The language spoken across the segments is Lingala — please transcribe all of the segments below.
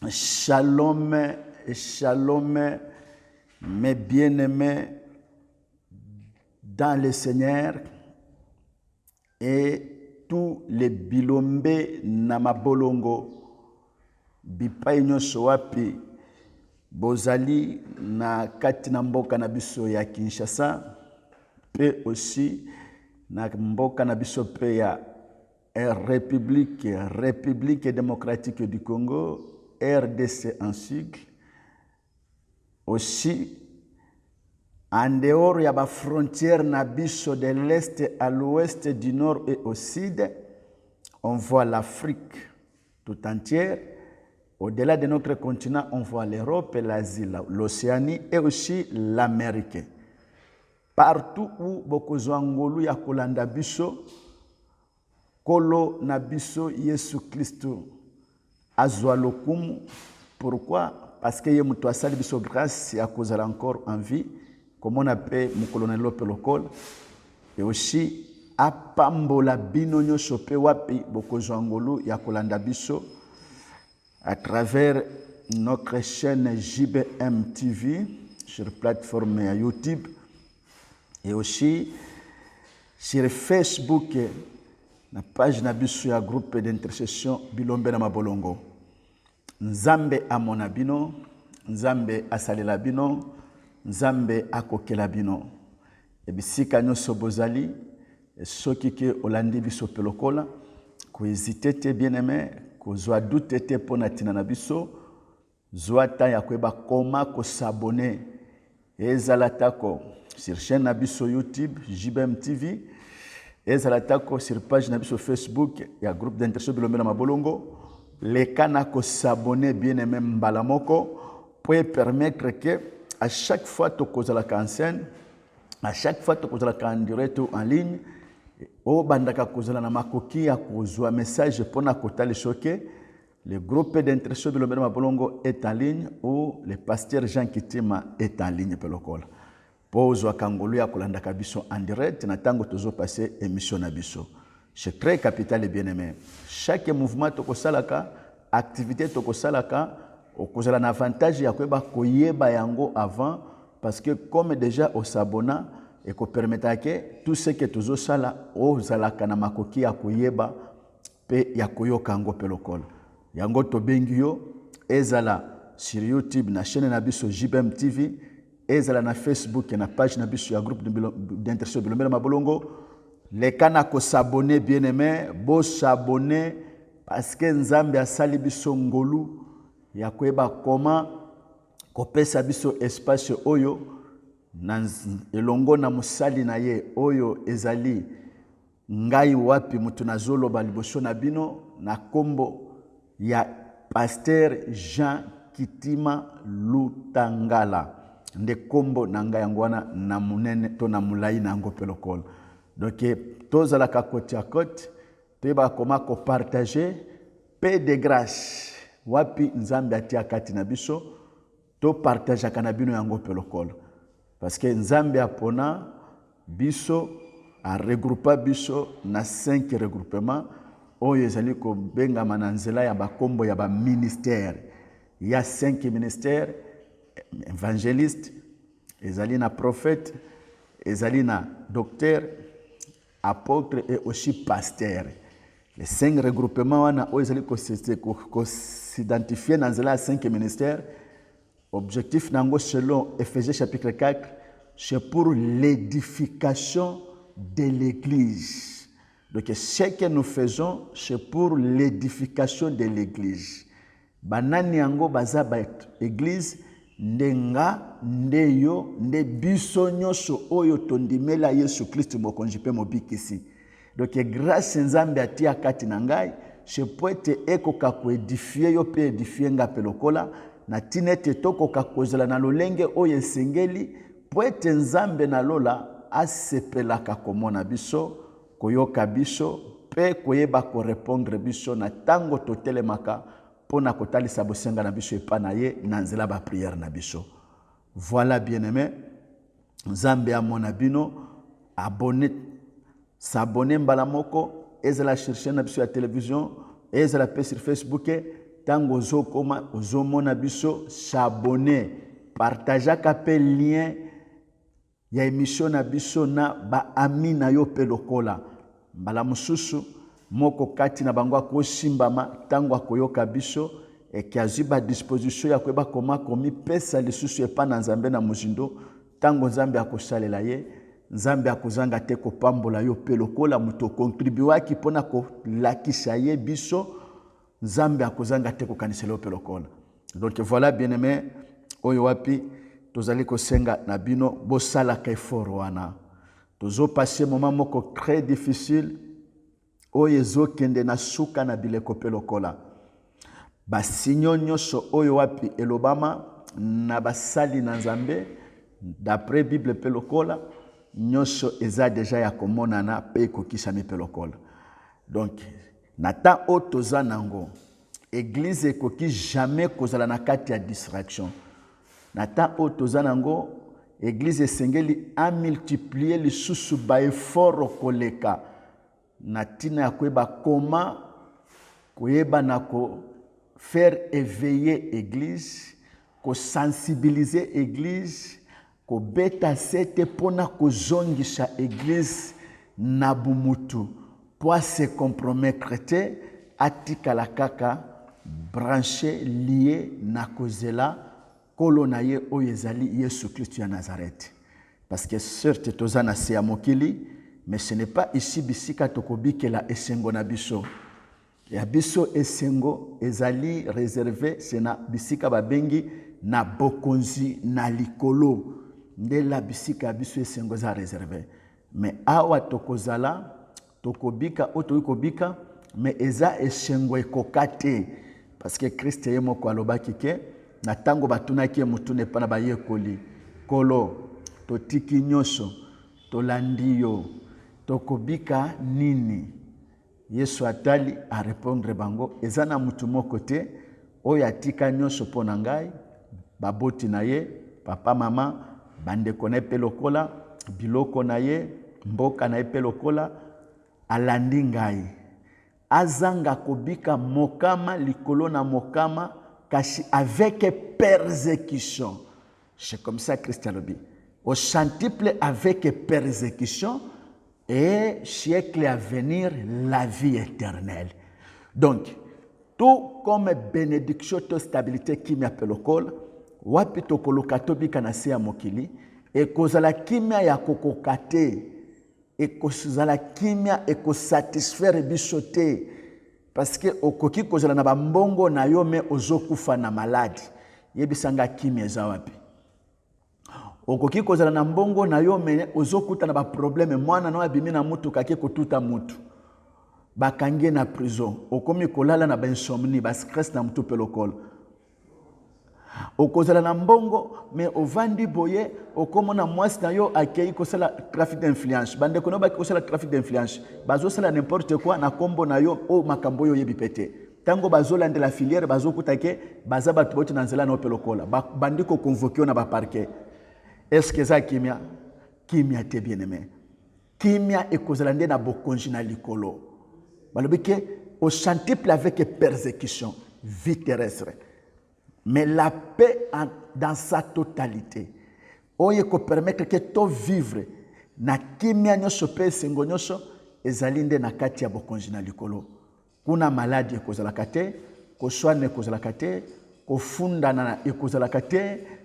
Shalom, shalom, mes bien-aimés dans le Seigneur et tous les bilombe namabolongo bipai nyonso wapi bozali na kati na mboka na biso ya Kinshasa pe aussi na mboka na biso pe ya République démocratique du Congo, RDC en sigle, aussi en dehors ya ba frontière na biso de l'est à l'ouest, du nord et au sud, on voit l'Afrique tout entière. Au-delà de notre continent, on voit l'Europe, l'Asie, l'Océanie et aussi l'Amérique. Partout où bokozwa ngolu ya kolanda biso, kolo na biso Yesu Kristo azwa lokumu. Pourquoi? Parce que yemuto asali biso grâce ya kozala encore en vie, comme on appelle mukolo lope lokol, et aussi apambola bino nyonso pe wapi bokozwa ngolu ya kolanda biso à travers notre chaîne JBM TV sur plateforme YouTube et aussi sur Facebook, la page na biso ya groupe d'intercession Bilombe na Mabolongo. Nzambe amona bino, Nzambe asalela bino, Nzambe akokela bino. E bisika nyonso bozali, soki ke olandi biso pelokola, ko hésiter te bien-aimé, ko zwa doute te pona tina na biso, zwa ta ya kweba koma ko s'abonner ezala tako sur chaîne na biso YouTube JBM TV, ezala tako sur page na biso Facebook ya groupe d'intercession Bilombe na Mabolongo. Les canaux ko s'abonner bien-aimé mbala moko pour permettre que à chaque fois to kozala en scène, à chaque fois to kozala en direct ou en ligne, o bandaka kozala na makoki ya kozwa message pona kotali choqué, le groupe d'intercession Bilombe na Mabolongo est en ligne ou le pasteur Jean Kitima est en ligne pelokola. Pozwa kangolu ya kolandaka biso en direct na tango tozo passer émission na biso. C'est très capital et bien-aimé. Chaque mouvement toko salaka, activité toko salaka, okozala na avantage ya kweba koyeba yango avant, parce que comme déjà au sabona et ko permettre que tout ce que tozo sala ozalaka na makoki ya koyeba pe ya koyoka yango pelokol. Yango to bengi yo ezala sur YouTube na chaîne na biso JBM TV, ezala na Facebook na page na biso ya groupe d'intercession Bilombe na Mabolongo. Les canaux ko s'abonner bien-aimé, bo s'abonner parce que Nzambe asali biso ngolu ya kweba koma ko pesa biso espace oyo na elongo na musali na ye oyo ezali ngai wapi mutu na zolo baliboso na bino na kombo ya pasteur Jean Kitima Lutangala nde kombo na ngai ngwana na munene to na mulai na ngo pelokolo. Donc, tous à la côte à côte, tu vas comment partager, paix de grâce. Wapi Nzambe atia kati na biso, to partage kanabino yango pelokol. Parce que Nzambe apona biso a regroupa biso na 5 regroupements. Oyo ezali ko benga mananzela ya bakombo ya ba ministère. Il y a 5 ministères: évangéliste, ezali na prophète, ezali na docteur, apôtre et aussi pasteur. Les 5 regroupements wana oyo ko s'identifier dans les 5 ministères. Objectif nango selon Éphésiens chapitre 4, c'est pour l'édification de l'église. Donc ce que nous faisons, c'est pour l'édification de l'église. Banani yango baza ba église ndenga ndeyo nde biso nyonso oyo tondimela Yesu Kristo mokonzi pe mobikisi. Donc grâce Nzambe atia kati na ngai, je peux te ekoka ko édifier yo pe édifier nga pelokola na tinete toko ka kozela na lolenge oyo esengeli po ete Nzambe na lola asepelaka komona biso, koyoka biso pe koyeba ko répondre biso na tango totelemaka pona kotalisa bosenga na biso epa na ye na nzela ba prière na biso. Voilà bien-aimé, Nzambe amona bino, abonné, s'abonner mbala moko, ezala chercher na biso ya télévision, ezala pe sur Facebook, tango ozokoma ozomona biso s'abonner partager kape lien ya émission na biso na ba ami na yo pe lokola mbala mususu moko kati na bango akosimbama tango akoyoka biso eki azwi ba disposition ya koyeba koma komipesa lisusu epa na nzambe na mozindo tango nzambe akosalela ye nzambe akozanga te kopambola yo pe lokola moto okontribuaki mpona kolakisa ye biso nzambe akozanga te kokanisela yo pe lokola. Donc voilà bien aimé oyo wapi tozali kosenga na bino bosalaka effort wana tozopase moment moko très difficile oyo ezokende na suka na bileko pe lokola basinyo nyonso oyo wapi elobama na basali na nzambe d'après Bible pe lokola nyonso eza deja ya komonana pe ekokisami pe lokola. Donc na temps oyo toza nango église ekoki jamais kozala na kati ya distraction. Na temps oyo toza nango église esengeli amultiplier lisusu ba effort koleka na tina ya koyeba koma koyeba na ko faire éveiller église, ko sensibiliser église, ko beta sete pona ko zongisa église na bumutu pour se compromettre te atikala kaka branché lié na kozela kolona ye oyo ezali Yesu Christ ya Nazareth. Parce que certes tozana se ya mokili, mais ce n'est pas ici bisika tokobikela esengo na biso. Ya biso esengo ezali réservé c'est na bisika babengi na bokonzi na likolo. Nde la bisika biso esengo za réservé. Mais awa tokozala tokobika otokobika mais eza esengo ekokate parce que Christ ye moko alobaki ke na tango batunaki mutune pana bayekoli kolo totiki nyonso tolandi yo tokobika nini. Yesu atali a répondre bango eza na mutu moko te oyo atika nyonso pona ngai baboti na ye papa mama bandeko na pe lokola biloko na ye mboka na pe lokola alandi ngai azanga kobika mokama likolo na mokama kasi avec persécution. C'est comme ça Christ lobi au centuple avec persécution et siècle à venir la vie éternelle. Donc tout comme bénédiction to stabilité qui m'appelle au col wapi to kolokato bika na se ya mokili e kozala kimia ya kokokate et kozala kimia e ko satisfaire bisote parce que okoki kozala na bambongo na yo me ozokufa na maladi yebisanga kimia za wapi. Okoki kozala na mbongo na yo me ozokuta na ba problème mwana no abimi na mutu kake kotuta mutu bakangie na prison okomi kolala na ba insomnie ba stress na mutu pelokol. Okozala na mbongo me ovandi boye okomona mwasi na yo akei kosala trafic d'influence bande kono ba kosala trafic d'influence bazo sala n'importe quoi na kombo na yo o makambo yo yebipete tango bazola de la filière bazokuta ke baza batu boti na nzela na pelokola bandiko convoquer na ba parquet. Est-ce que ça kimia kimia te bien aimé kimia ekozala nde na bokonji na likolo balobi ke au centuple avec persécution vie terrestre mais la paix dans sa totalité oye ko permettre que to vivre na kimia nyonso pe sengo nyonso ezali nde na kati ya bokonji na likolo kuna maladie ekozalaka te koswana ekozalaka te kofundana na ekozalaka te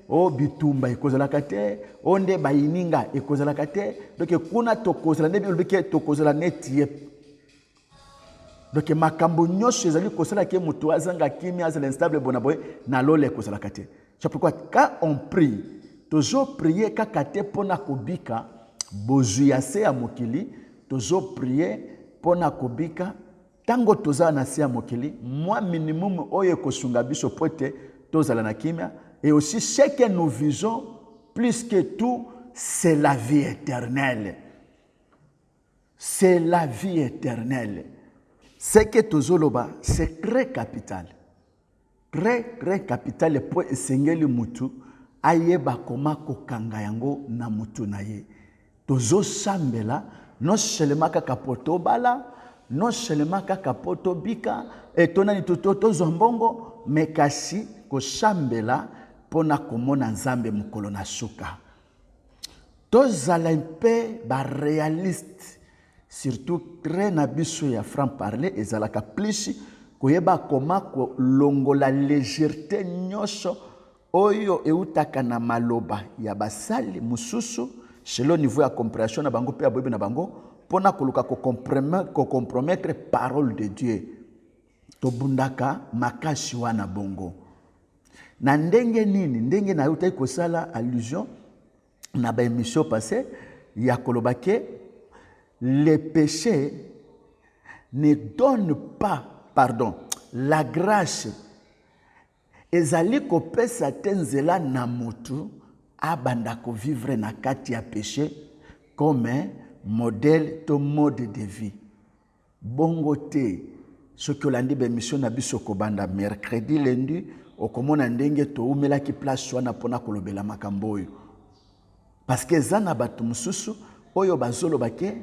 o bitumba ekozalaka te onde bayininga ekozalaka te donc kuna tokozala nde bilobike tokozala neti ye donc makambo nyonso ezali kosala ke mutu azanga kimia azala instable bona boye na lole ekozalaka te. C'est pourquoi quand on prie tozo prier kaka te pona kobika bozwi ya se ya mokili tozo prier pona kobika tango toza na se ya mokili moi minimum oyo kosunga biso pote tozala na kimia. Et aussi, ce que nous visons, plus que tout, c'est la vie éternelle. C'est la vie éternelle. Ce que tozoloba, c'est très capital. Très, très capital pour enseigner le mutu. Ayeba koma kokanga yango na mutu na ye. Tozo sambela, non seulement kaka poto bala, non seulement kaka poto bika etonani toto zombongo mais kasi koshambela pona komona nzambe mukolo na suka. Tozala mpe ba réaliste surtout très na biso ya franc parler ezalaka plus koyeba koma ko longola légèreté nyonso oyo eutaka na maloba ya basali mususu selon niveau ya compréhension na bango pe ya boyebi na bango pona koluka ko compromettre parole de Dieu. Tobundaka makasi wana bongo. Na ndenge nini ndenge na utai kosala allusion na ba émission passée ya kolobake les péchés ne donnent pas pardon la grâce ezali kopesa tenzela na mutu abanda ko vivre na kati ya péché comme modèle to mode de vie bongo te ce que landi ba émission na biso ko banda mercredi lundi okomona ndenge to umela ki place wana pona kolobela makambo oyo parce que zana batu mususu oyo bazolo bake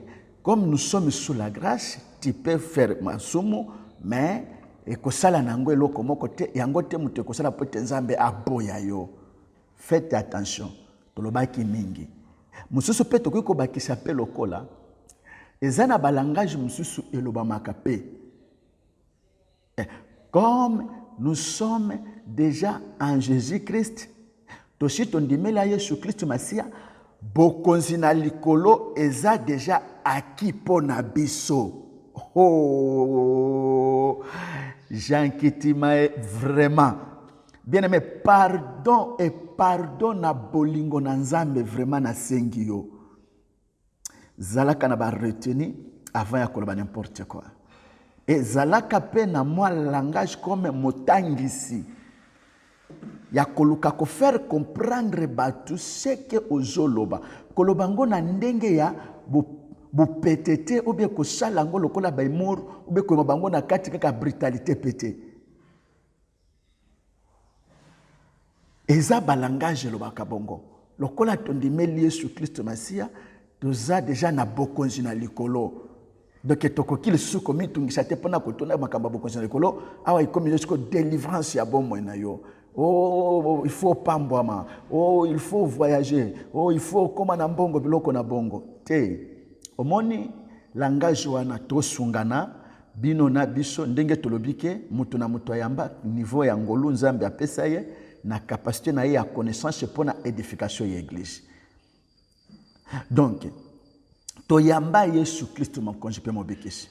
comme nous sommes sous la grâce tu peux faire masumu mais ekosala nango eloko moko te yango te mutu ekosala pote nzambe aboya yo. Faites attention tolobaki mingi mususu pe tokoki kobakisa pe lokola ezana balangage mususu elobamaka pe comme nous sommes déjà en Jésus-Christ toshi tondimela Yesu Christ Masia bokonzi na likolo eza déjà acquis pona biso. Oh, Jean Kitima vraiment bien aimé, pardon et pardon na bolingo na nzambe vraiment na sengi yo. Zalaka na ba retenu avant ya koloba n'importe quoi. Et zalaka pe na moi langage comme motangisi. Ya koluka ko faire comprendre batu ce que ozoloba. Kolobango na ndenge ya bupetete ou bien ko salango lokola ba imur ou bien ko bango na kati kaka brutalité pété. Eza balangage lobaka bongo. Lokola tondimeli Yesu Christ Masia, toza déjà na bokonzi na likolo. Donc tokoki le suko mitungisa te pona kotona makamba bokonzi na likolo, awa ikomi jusqu'au délivrance ya bomo na yo. Oh, il faut pambwama. Oh, il faut voyager. Oh, il faut koma na mbongo biloko na bongo. Te. Omoni langage wana tosungana bino na biso ndenge tolobike mutu na mutu ayamba niveau ya ngolu nzambe apesa ye na capacité na ye ya connaissance pour na édification de l'église. Donc, toyamba Yesu Christ mon conjupe mo bekisi.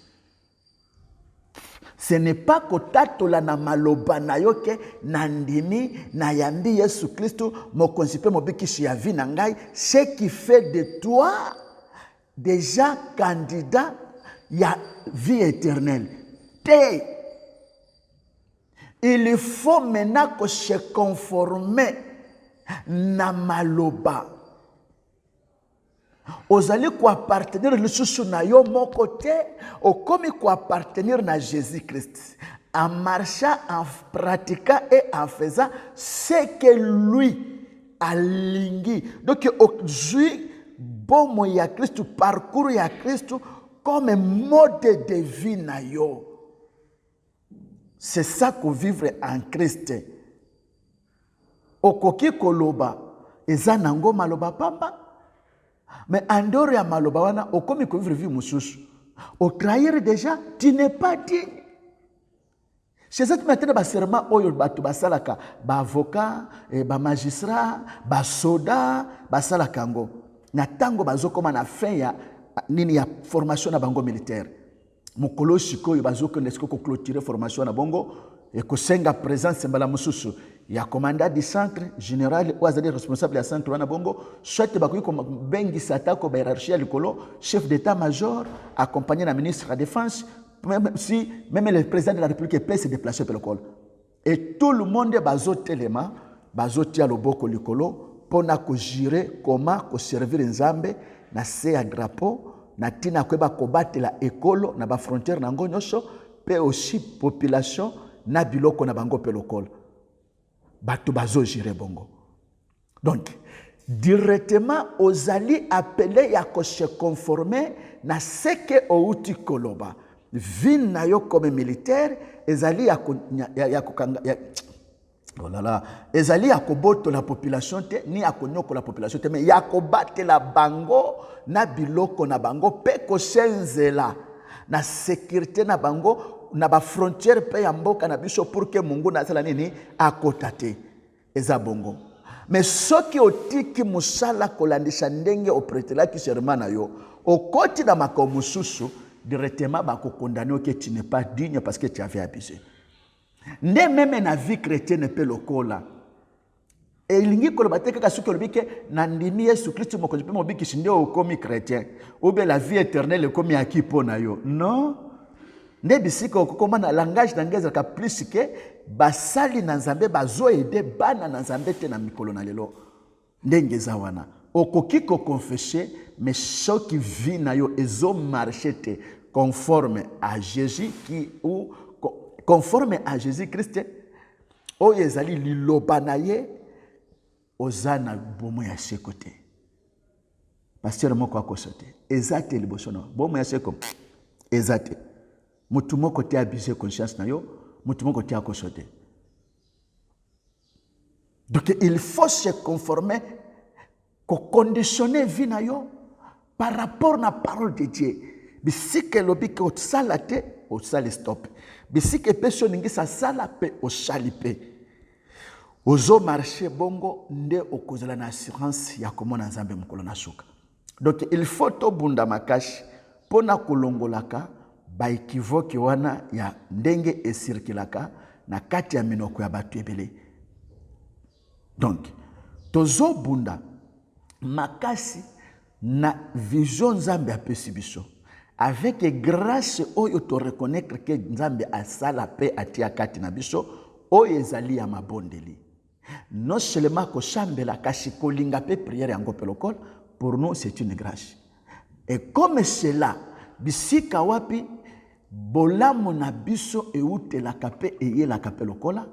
Ce n'est pas kotatola na maloba na yoke nandimi na yambi Yesu Christ mon conjupe mo bekisi ya vie na ngai, ce qui fait de toi déjà candidat ya vie éternelle. Te il faut maintenant que se conformer na maloba. Ozali ko appartenir le susu na yo moko te, okomi ko appartenir na Jésus-Christ. En marchant, en pratiquant et en faisant ce que lui a lingi. Donc aujourd'hui, bon ya Christ, parcours ya Christ comme mode de vie na yo. C'est ça que vivre en Christ. Okoki koloba eza nango maloba pamba. Mais en dehors ya maloba wana okomi ko vivre vie mususu. Au trahir déjà, tu n'es pas digne. Chez cette maintenant ba serment oyo batu basalaka ba avocat, ba magistrat, ba soda, basalaka ngo. Na tango bazokoma na fin ya nini ya formation na bango militaire. Mukolo sikoyo bazoko nesko ko clôturer formation na bongo et ko senga présence mbala mususu ya commandant du centre général ou azali responsable ya centre wana bongo soit bakoyi ko bengi satako ba hiérarchie likolo chef d'état-major accompagné na ministre de la défense même le président de la République peut se déplacer par le col et tout le monde bazotelema bazotia loboko likolo pona ko gérer comment ko servir nzambe na se ya drapeau na tina kweba kobate la ekolo na ba frontière na ngonyosho pe aussi population na biloko na bango pe lokol bato bazo gérer bongo. Donc directement ozali appelé ya ko se conformer na ce que outi koloba vie na yo comme militaire ezali ya kokanga oh là là, ezali ya koboto la population te ni ya konyoko la population te mais ya kobatela bango na biloko na bango pe kosenzela na sécurité na bango na ba frontière pe ya mboka na biso pour que mungu na sala nini akota te eza bongo. Mais soki otiki musala kolandisa ndenge opretelaki serment na yo okoti na makao mususu directement bakokondane que tu n'es pas digne parce que tu avais abusé. Nde même na vie chrétienne pe lokola elingi koloba te kaka soki olobi ke na ndimi Yesu Kristo mokonzi pe mobikisi nde okomi chrétien ou bien la vie éternelle ekomi aki mpo na yo. Non, nde bisika okokoma na langage na ngai ezalaka plus ke basali na Nzambe bazoede bana na Nzambe te na mikolo na lelo ndenge eza wana okoki koconfesser mais soki vie na yo ezomarche te conforme à Jésus qui ou conforme à Jésus-Christ, oyo ezali liloba na ye ozana bomo ya seko te. Pasteur moko akosote ezate liboso na bomo ya seko ezate mutu moko te abuse conscience na yo mutu moko te akosote. Donc il faut se conformer conditionner vie na yo par rapport na parole de Dieu. Bisike lobi ke otsala te osali stop. Bisike peso ningi sa sala pe osali pe. Ozo marché bongo nde okozala na assurance ya komona Nzambe mukolo na suka. Donc il faut to bunda makashi pona kolongolaka ba ekivoki wana ya ndenge esirkilaka na kati ya minoko ya batu ebele. Donc tozo bunda makasi na vision Nzambe apesi biso. Avec grâce oyo to reconnaître que Nzambe asala pe atia kati na biso oyo ezali ya mabondeli. Non seulement ko chambela kasi kolinga pe prière yango pelokol, pour nous c'est une grâce. Et comme cela bisika wapi bolamo na biso eutelaka pe eyelaka pelokola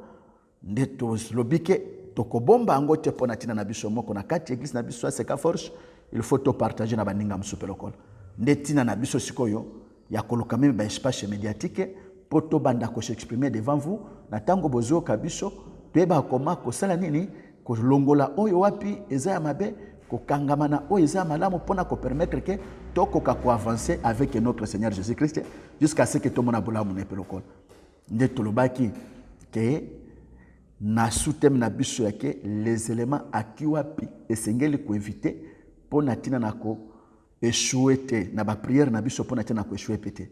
nde to lobike tokobomba yango te pona tina na biso moko na kati église na biso seka force il faut to partager na baninga musu pelokola. Ndetina na biso sikoyo ya koloka même ba espace médiatique pour to banda ko s'exprimer devant vous na tango bozo kabiso toyeba koma ko sala nini ko longola oyo wapi eza ya mabe ko kangamana oyo eza malamu pona ko permettre que to ko avancer avec notre Seigneur Jésus-Christ jusqu'à ce que to mona bolamu ne pelokol nde tolobaki que na soutem na biso yake les éléments aki wapi esengeli ko éviter pona tina nako échoué te na ba prière na biso pona tina ko échoué pété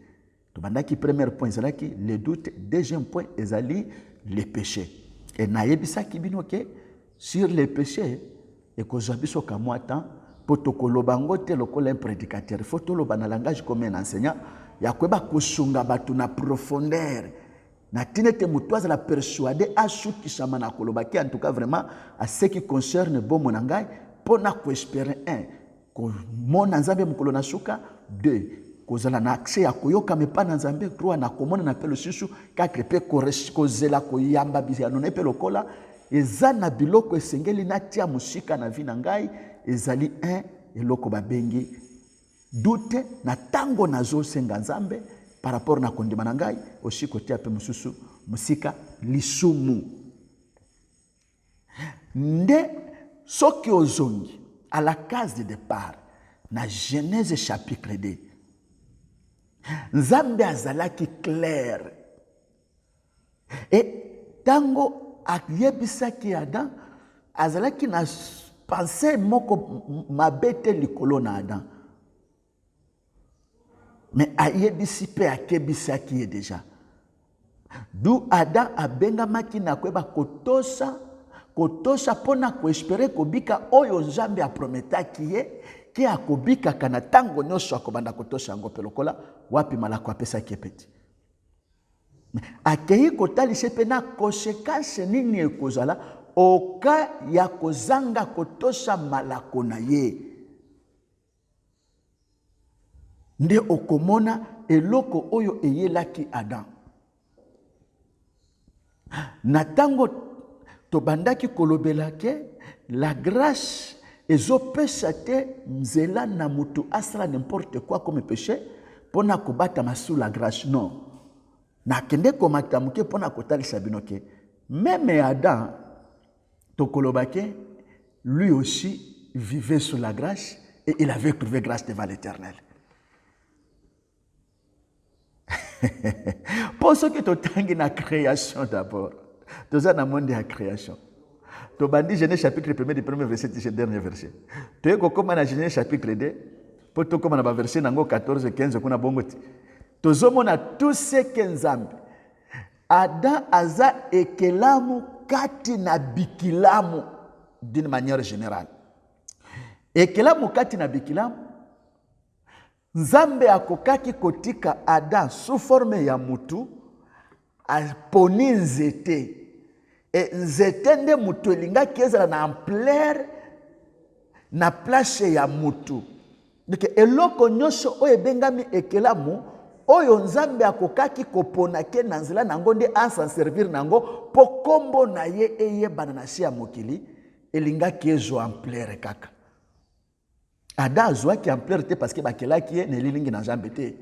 to bandaki premier point ezalaki le doute, deuxième point ezali les péchés et na yebisaki bino ke sur les péchés et ko zabiso ka moi temps poto kolobango te lokola un prédicateur faut to loba na langage comme un enseignant ya kweba kosunga batu na profondeur na tinete mutu azala persuadé asukisama na kolobaki en tout cas vraiment à ce qui concerne bon monangai pona ko espérer un ko mona Nzambe mukolo na suka 2 kozala na accès ya koyoka mepa na Nzambe 3 na komona na pelo susu 4 pe kozela koyamba bisano na pelo kola eza na biloko esengeli na tia musika na vi na ngai ezali 1 eloko babengi doute na tango nazo senga Nzambe par rapport na kondima na ngai aussi kotia pe mususu musika lisumu nde soki ozongi à la case de départ na Genèse chapitre 2 Nzambe azalaki clair et tango ayebisaki Adam azalaki na pensée moko mabete likolo na Adam mais ayebisi pe akebisaki déjà d'où Adam abengamaki na kweba kotosa pona ko espérer kobika oyo Nzambe a prometaki ye ki akobika kana tango nyonso akobanda kotosa ngo pelokola wapi malako apesaki epeti akei kotalise pe na conséquence nini ekozala oka ya kozanga kotosa malako na ye nde okomona eloko oyo eyelaki Adam na tango tobandaki kolobela ke la grâce ezopesa te nzela na mutu asala n'importe quoi comme péché pona kobatama sous la grâce. Non. Nakende komata muke pona kotalisa bino ke même Adam tokolobake lui aussi vivait sous la grâce et il avait trouvé grâce devant l'Éternel. Pour ce qui est la création d'abord, dans un monde de la création. Tu as dit Genèse chapitre 1 du premier verset, c'est le dernier verset. Tu as dit comment Genèse chapitre 2, pour tu comme dans verset 14 et 15, qu'on a bon goût. Tu as tous ces 15 ans. Adam aza ekelamu kati na bikilamu d'une manière générale. Ekelamu kati na bikilamu, Nzambe akokaki kotika Adam sous forme ya mutu aponi nzete. E nzete nde mutu elingaki ezala na ampleur na place ya mutu. Donc eloko nyonso oyo ebengami ekelamu oyo Nzambe akokaki koponake na nzela nango nde ansa servir nango po kombo na ye eyebana na se ya mokili elingaki ezwa ampleur kaka. Adam azwaki ampleur te parce que bakelaki ye na elilingi na Nzambe te.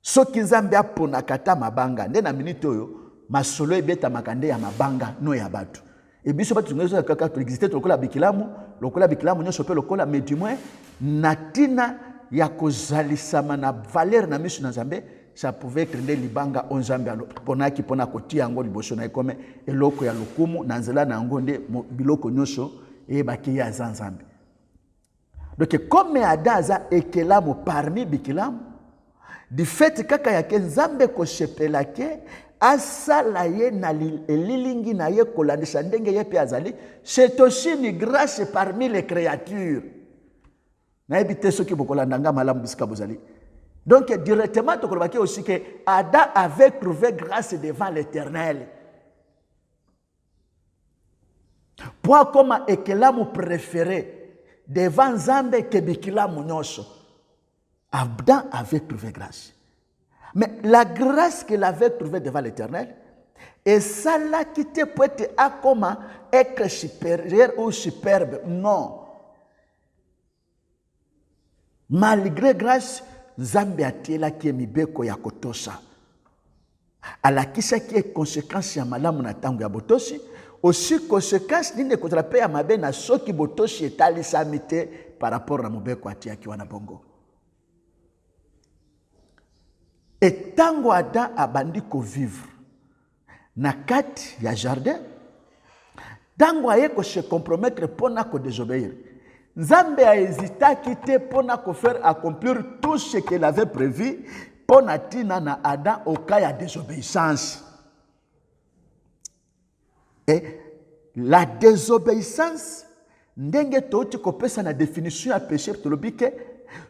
Soki Nzambe aponaka ta mabanga nde na minute oyo masolo ebetamaka nde ya mabanga no ya batu. Et biso batu tungezo kaka to exister lokola bikilamu nyonso pe lokola mais du moins natina ya kozalisama na valeur na misu na Nzambe, ça pouvait être nde libanga on Nzambe ponaki pona kotia yango liboso na ekome eloko ya lokumu na nzela na yango nde biloko nyonso eyebaki ya Nzambe. Donc comme Adam aza ekelamu parmi bikilamu, du fait kaka ya ke Nzambe koshepelake asala ye na elilingi na ye kolandisa ndenge ye pe azali, c'est aussi une grâce parmi les créatures. Na ebite soki bokolandanga malamu bisika bozali. Donc directement tokolobaki aussi que Adam avait trouvé grâce devant l'Éternel. Point comme ekelamu préféré devant Nzambe ke bikilamu nyonso. Adam avait trouvé grâce. Mais la grâce qu'il avait trouvée devant l'Éternel, et ça là qui te peut être à comment être supérieur ou superbe. Non. Malgré grâce, Nzambe atiela qui est mibeko ya kotosa. Alakisa qui est conséquence ya malamu na tango ya botosi, aussi conséquence ninde kozala pe ya mabe na soki botosi etalisami te par rapport na mobeko atiaki wana bongo. Et tango Adam abandi ko vivre na kati ya jardin, tango aye ko se compromettre pona ko désobéir, Nzambe a hésité quitter pona ko faire accomplir tout ce qu'il avait prévu pona tina na Adam au cas de désobéissance. Et la désobéissance ndenge touti ko pesa na définition ya péché tolobike,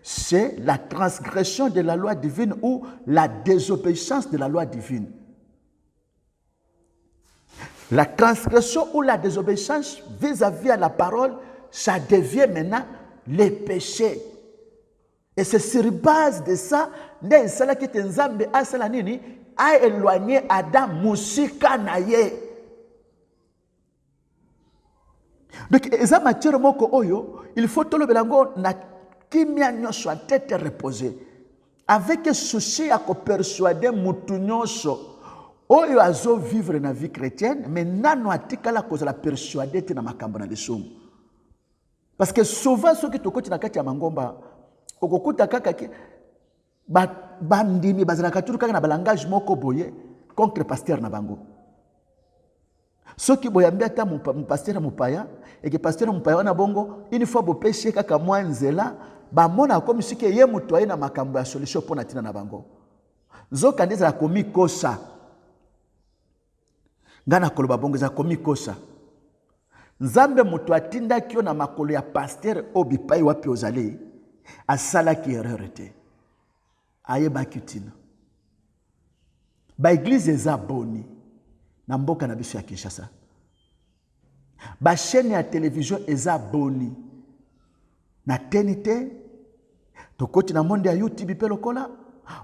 c'est la transgression de la loi divine ou la désobéissance de la loi divine. La transgression ou la désobéissance vis-à-vis à la parole, ça devient maintenant le péché. Et c'est sur base de ça, Nzala qui te Nzambe asala nini a éloigné Adam musika na ye. Donc eza matière moko oyo, il faut tolo belango na kimia nyonso en tête reposée. Avec souci à persuader mutu nyonso oyo azo vivre na vie chrétienne, mais nano atikala cause la persuader te na makambo na lesomo. Parce que souvent ceux qui tokoti na kati ya mangomba okokuta kaka ki bandimi bazalaka turu kaka na balangage moko boye contre pasteur na bango. Ceux qui boyambi ata mon pasteur mupaya et que pasteur mupaya wana bongo une fois bo péché kaka mwanzela ba mona comme si ke ye mutu aina makambo ya solution pona tina na bango. Nzoka ndeza la komi kosa. Ngana koloba bongo za komi kosa. Nzambe mutu atinda kio na makolo ya pasteur obipai wapi ozali asala ki erreur te. Aye bakitina. Ba église eza boni na mboka na biso ya Kinshasa. Ba chaîne ya télévision eza boni. Na tenite tokoti na monde ya YouTube pe lokola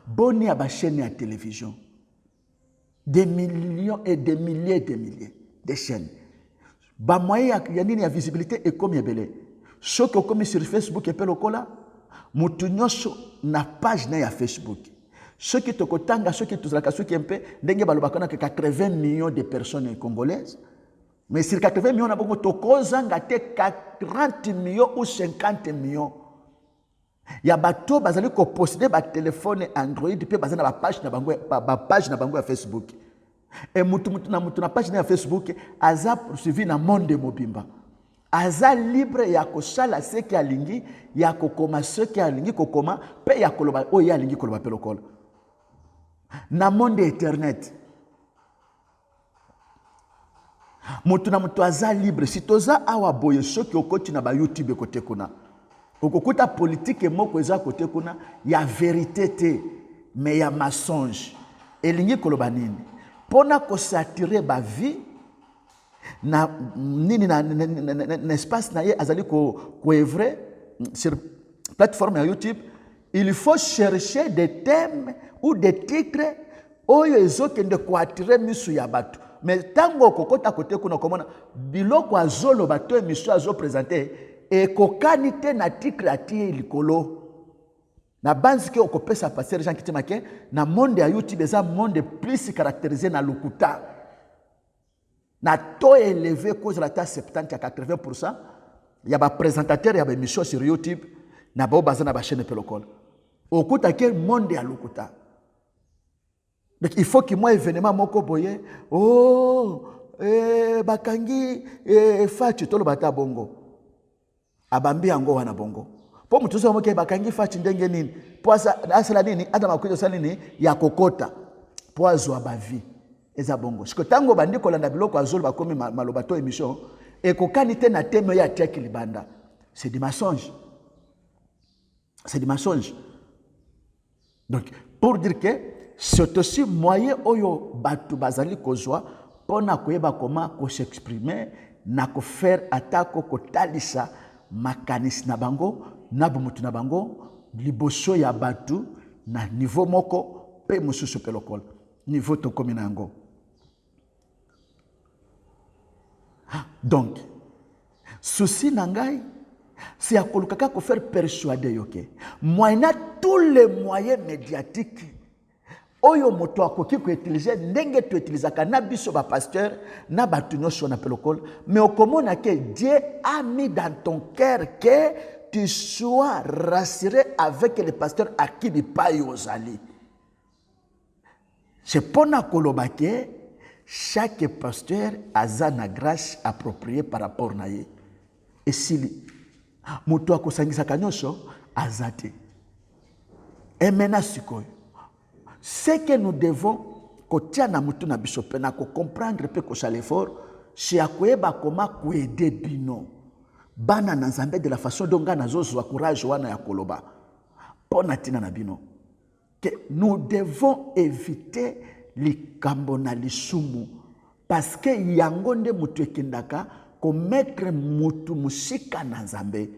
boni ya ba chaîne ya télévision. Des millions et des milliers de chaînes. Ba moyen ya nini ya visibilité et comme yebele. Choque comme sur Facebook et pe lokola mutu nyonso na page na ya Facebook. Ceux qui te kotanga, ceux qui tozalaka, ceux qui MP, ndenge balobaka na 80 millions de personnes congolaises. Mais sur 80 millions na bongo tokozanga te 40 millions ou 50 millions. Ya bato bazali ko posséder ba téléphone Android pe bazana ba page na bango ya Facebook. Et mutu na page na Facebook aza poursuivi na monde mobimba. Aza libre ya kosala ce qui alingi, ya kokoma ce qui alingi kokoma pe ya koloba o ya alingi koloba pelokolo. Na monde internet. Mutu aza libre. Si toza awa boye soki okoti na ba YouTube kote kuna. Okokuta politique moko eza kote kuna ya vérité te mais ya mensonge. Elingi koloba nini? Pona ko saturer ba vie na nini na espace na ye azali ko œuvrer sur plateforme ya YouTube, il faut chercher des thèmes ou des titres oyo ezokende ko attirer misu ya bato. Mais tango kokota kote kuna komona biloko azolo bato misu azo présenter et kokani te na titre atie likolo. Na banzi ke okopesa passer Jean Kitimake na monde ya YouTube eza monde plus caractérisé na lokuta. Na taux élevé cause la tasse 70 à 80%, il y a des présentateurs, il y a des émissions sur YouTube, na ba bazana ba chaîne pelokol. Okuta quel monde ya lokuta. Donc il faut que moi événement moko boye, bakangi fachi tolo bata bongo. Abambi yango wana bongo. Po mutu so moke bakangi fachi ndenge nini? Po asala nini? Ada makuzo sala nini? Ya kokota. Po azwa ba vie. Eza bongo. Siko tango bandi kolanda biloko azolo bakomi malobato émission et kokanite na teme ya tek libanda. C'est du mensonge. C'est du mensonge. Donc pour dire que c'est aussi moyen oyo batu bazali kozwa pona koyeba comment ko s'exprimer na ko faire attaque ko talisa makanisi na bango na bumutu na bango liboso ya batu na niveau moko pe mususu pelokol niveau to komi nango. Donc souci nangai c'est à kolukaka ko faire persuader yoke moyena tous les moyens médiatiques oyo moto akoki ko utiliser ndenge tu utilisaka na biso ba pasteur na batu nyonso na pelokol mais okomona que Dieu a mis dans ton cœur que tu sois rassuré avec le pasteur à qui il paye aux alliés. C'est pour na kolobake chaque pasteur a une grâce appropriée par rapport à lui. Et si moto akosangisa kanyoso azate. Et maintenant ce que nous devons kotia na mutu na biso pena ko comprendre pe ko sala effort, c'est akoyeba comment ko aider bino. Bana na Nzambe de la façon dont nga nazo courage wana ya koloba. Pona tina na bino. Que nous devons éviter likambo na lisumu parce que yango nde mutu ekendaka ko mettre mutu musika na Nzambe.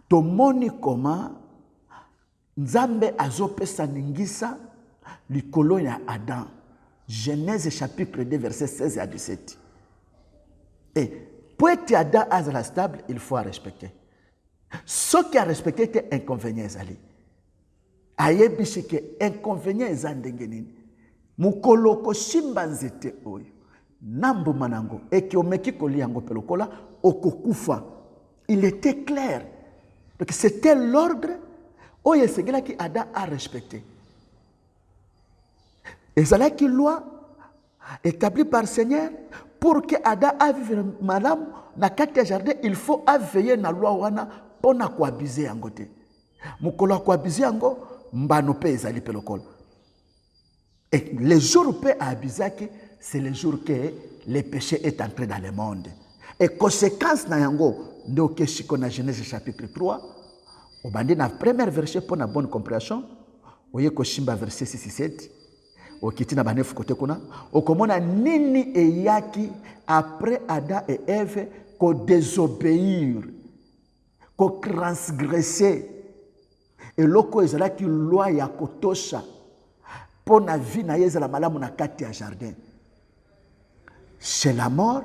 Tomoni comment Nzambe azopesa ningisa likolo ya Adam. Genèse chapitre 2 verset 16 à 17. Et pour être Adam azala stable, il faut respecter. Ce qui a respecté était inconvénient ezali. Ayebisi ke inconvénient ezandenge nini. Mukolo ko simba nzete oyo. Nambo manango eki omeki koliango pelokola okokufa. Il était clair. Donc c'était l'ordre oyo esengela ki Adam a respecté. Et c'est là qu'il loi établie par le Seigneur pour que Adam a vécu madame na kati jardin, il faut veiller na loi wana pona ko abuser yango te. Mukolo ko abuser yango mbano pe ezali pelokolo. Et les jours pe abusaki, c'est les jours que le péché est entré dans le monde. Et conséquence na yango ndo ke shiko na Genèse chapitre 3 obandi na premier verset pour na bonne compréhension oye ko shimba verset 6 7 okitina banefu kote kuna okomona nini eyaki après Adam et Ève ko désobéir ko transgresser et loko ezalaki loi ya kotosha pona vie na yezala malamu na kati ya jardin. C'est la mort.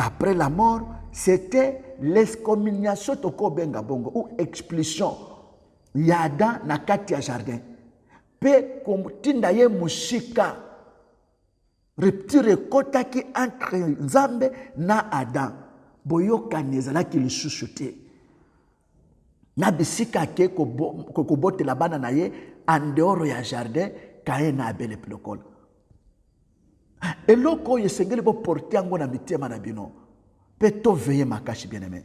Après la mort, c'était l'excommunication toko benga bongo ou expulsion ya Adam na kati ya jardin pe kotinda ye mushika rupture ekotaki entre Nzambe na Adam boyokani ezalaki lisusu te na bisika ake kobotela bana na ye en dehors ya jardin Caïn na Abel epilokola eloko oyo esengeli boporte yango na mitema na bino pe toveye makasi bien aimé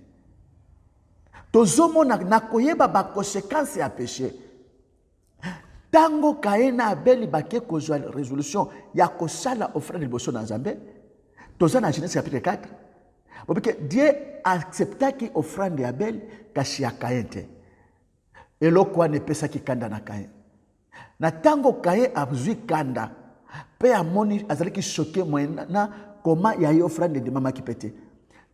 tozomona na koyeba bakonsekanse ya péché tango Caïn na Abel bake kozwa résolution ya kosala offrande liboso na Nzambe toza na Genèse chapitre 4 bobike Dieu acceptaki offrande ya Abel kasi ya Caïn te eloko wana epesaki kanda na Caïn na tango Caïn azwi kanda pe amoni azalaki choqué na koma ya ye offrande de mamaki pete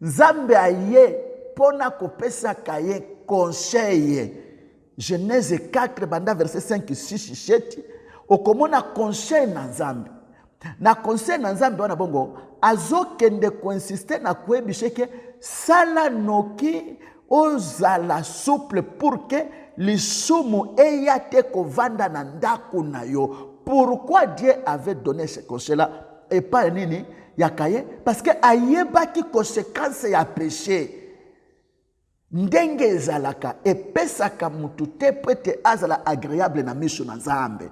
Nzambe aye pona kopesa Caïn conseil Genèse 4 banda verset 5 6 7 okomona conseil na Nzambe na conseil na Nzambe wana bongo azokende koinsiste na koyebiseke sala noki ozala souple pour que lisumu eya te kovanda na ndako na yo. Pourquoi Dieu avait donné ce conseil-là et pas nini ya Caïn? Parce que ayebaki conséquence ya péché. Ndenge ezalaka epesaka mutu te prete azala agréable na miso na Nzambe.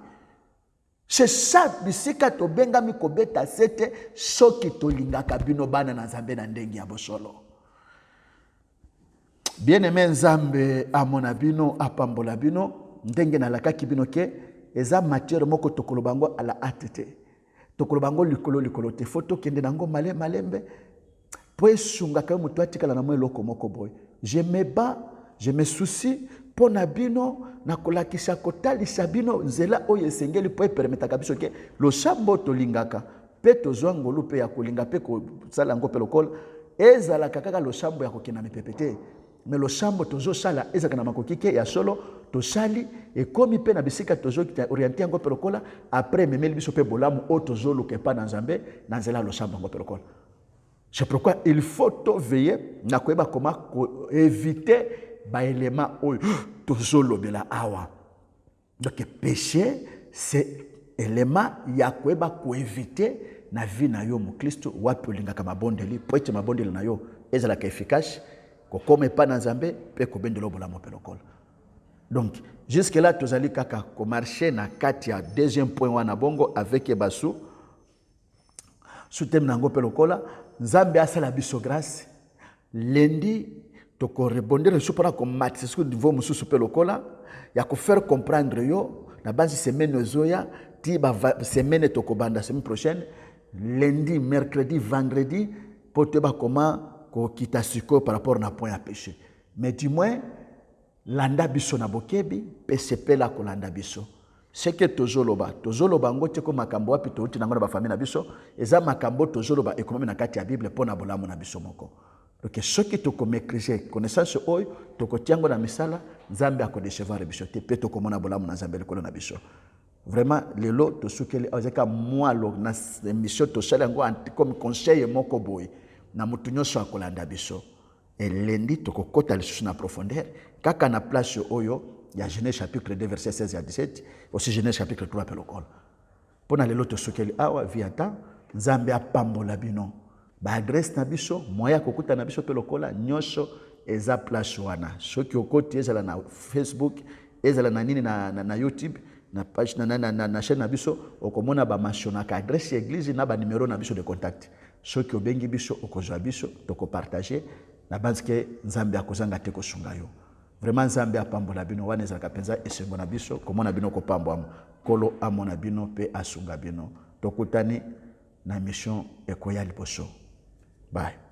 C'est ça bisika tobengami kobeta sete soki tolingaka bino bana na Nzambe na ndenge ya bosolo. Bien-aimé Nzambe amona bino apambola bino ndenge na lakaki bino ke eza matière moko tokolobango ala atete. Tokolobango likolo te photo kende nango malembe po esunga ka mutu atikala na mwe loko moko boy. Je me bats, je me soucie pona bino na kolakisa kotalisa bino nzela oyo esengeli po permetaka biso ke lo shambo tolingaka pe tozwa ngolu pe ya kolinga pe ko sala ngo pe lokola ezala kaka lo shambo ya kokina mipepete mais lo shambo tozo sala ezaka na makokike ya solo to sali e komi pe na bisika tozo kita orienter ngo pe lokola après memeli biso pe bolamu o tozo luke pa na Nzambe na nzela lo shambo ngo pe lokola. C'est pourquoi il faut veiller na koyeba comment éviter ba élément oyo tozo lobela awa. Donc péché c'est élément ya koyeba ko éviter na vie na yo mu Kristo wapi olingaka mabondeli po ete mabondeli na yo ezala ka efficace ko comme pa na Nzambe pe ko bendelo bola mo pelokol. Donc jusque là tozali kaka ko marcher na kati ya deuxième point wana bongo avec Ebasu soutem nango pelokola Nzambe asala biso grâce lundi to ko répondre supora ko match ce que niveau mususu pelokola ya ko faire comprendre yo na base semaine zoya ti ba semaine to ko banda semaine prochaine lundi mercredi vendredi pour te ba comment ko kita siko par rapport na point à péché mais du moins landa biso na bokebi PCP la ko landa biso c'est que tozoloba ngote ko makambo wapi to uti nango ba famille na biso eza makambo tozoloba ekonomi na kati ya Bible pona bolamu na biso moko. Donc soki to ko maîtriser connaissance oyo to ko tiango na misala Nzambe akodecevoir biso te pe to ko mona bolamu na Nzambe lekolo na biso. Vraiment lelo to sukeli azeka moi lo na émission to sala ngo comme conseil moko boy na mutu nyonso akolanda biso et lundi to ko kota lisusu na profondeur kaka na place oyo ya Genèse chapitre 2 verset 16 à 17 aussi Genèse chapitre 3 pelokol pona lelo to sukeli awa viata Nzambe apambola bino ba adresse na biso moya kokuta na biso pelokola nyonso eza place wana soki okoti ezala na Facebook ezala na nini na YouTube na page na chaîne na biso okomona ba mentionnaka adresse église na ba numéro na biso de contact soki obengi biso okozwa biso toko partager na banske Nzambe akozanga te kosunga yo. Vraiment Nzambe apambola bino wana ezalaka penza esengo na biso komona bino kopambwa kolo amona bino pe asunga bino tokutani na mission ekoya liboso. Bye.